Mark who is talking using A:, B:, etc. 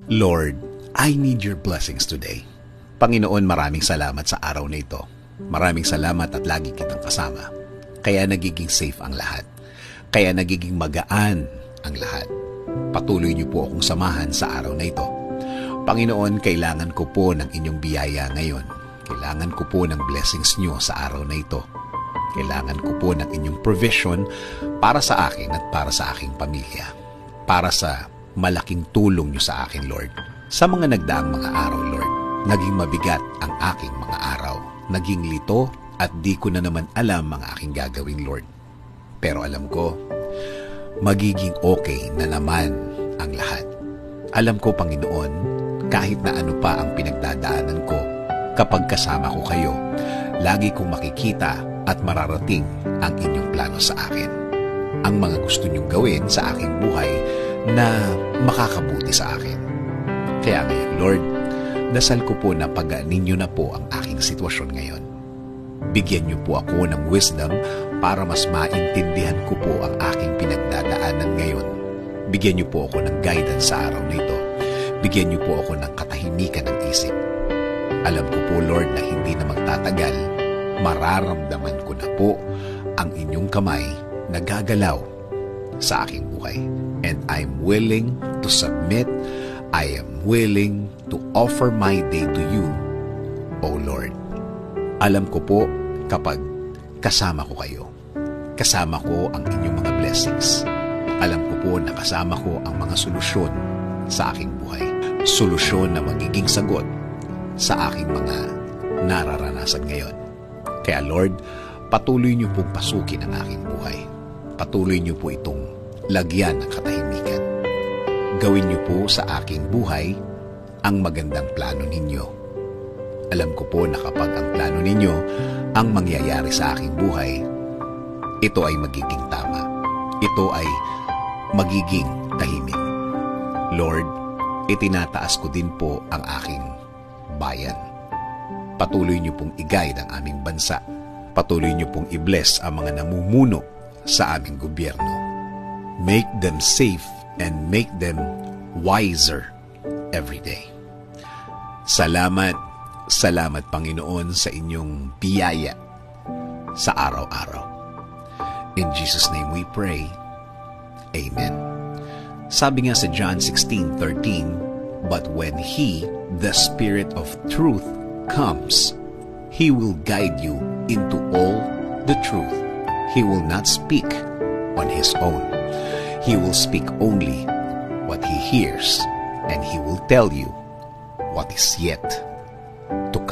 A: Lord, I need your blessings today. Panginoon, maraming salamat sa araw na ito. Maraming salamat at lagi kitang kasama. Kaya nagiging safe ang lahat. Kaya nagiging magaan ang lahat. Patuloy niyo po akong samahan sa araw na ito. Panginoon, kailangan ko po ng inyong biyaya ngayon. Kailangan ko po ng blessings niyo sa araw na ito. Kailangan ko po ng inyong provision para sa akin at para sa aking pamilya. Para sa malaking tulong niyo sa akin, Lord. Sa mga nagdaang mga araw, Lord, naging mabigat ang aking mga araw. Naging lito at di ko na naman alam ang aking gagawin, Lord. Pero alam ko, magiging okay na naman ang lahat. Alam ko, Panginoon, kahit na ano pa ang pinagdadaanan ko, kapag kasama ko kayo, lagi kong makikita at mararating ang inyong plano sa akin. Ang mga gusto niyong gawin sa aking buhay na makakabuti sa akin. Kaya ngayon, Lord, dasal ko po na pagaanin niyo na po ang aking sitwasyon ngayon. Bigyan niyo po ako ng wisdom para mas maintindihan ko po ang aking pinagdadaanan ngayon. Bigyan niyo po ako ng guidance sa araw na ito. Bigyan niyo po ako ng katahimikan ng isip. Alam ko po, Lord, na hindi na magtatagal, mararamdaman ko na po ang inyong kamay na gagalaw sa aking buhay. And I'm willing to submit. I am willing to offer my day to you, O Lord. Alam ko po kapag kasama ko kayo, kasama ko ang inyong mga blessings. Alam ko po na kasama ko ang mga solusyon sa aking buhay. Solusyon na magiging sagot sa aking mga nararanasan ngayon. Kaya Lord, patuloy niyo pong pasukin ang aking buhay. Patuloy niyo po itong lagyan ng katahimikan. Gawin niyo po sa aking buhay ang magandang plano ninyo. Alam ko po na kapag ang plano ninyo ang mangyayari sa aking buhay, ito ay magiging tama. Ito ay magiging tahimik. Lord, itinataas ko din po ang aking bayan. Patuloy niyo pong i-guide ang aming bansa. Patuloy niyo pong i-bless ang mga namumuno sa aming gobyerno. Make them safe and make them wiser every day. Salamat, salamat Panginoon sa inyong biyaya sa araw-araw. In Jesus' name we pray. Amen. Sabi nga sa John 16:13, "But when He, the Spirit of truth, comes, He will guide you into all the truth. He will not speak on His own. He will speak only what He hears, and He will tell you what is yet to come."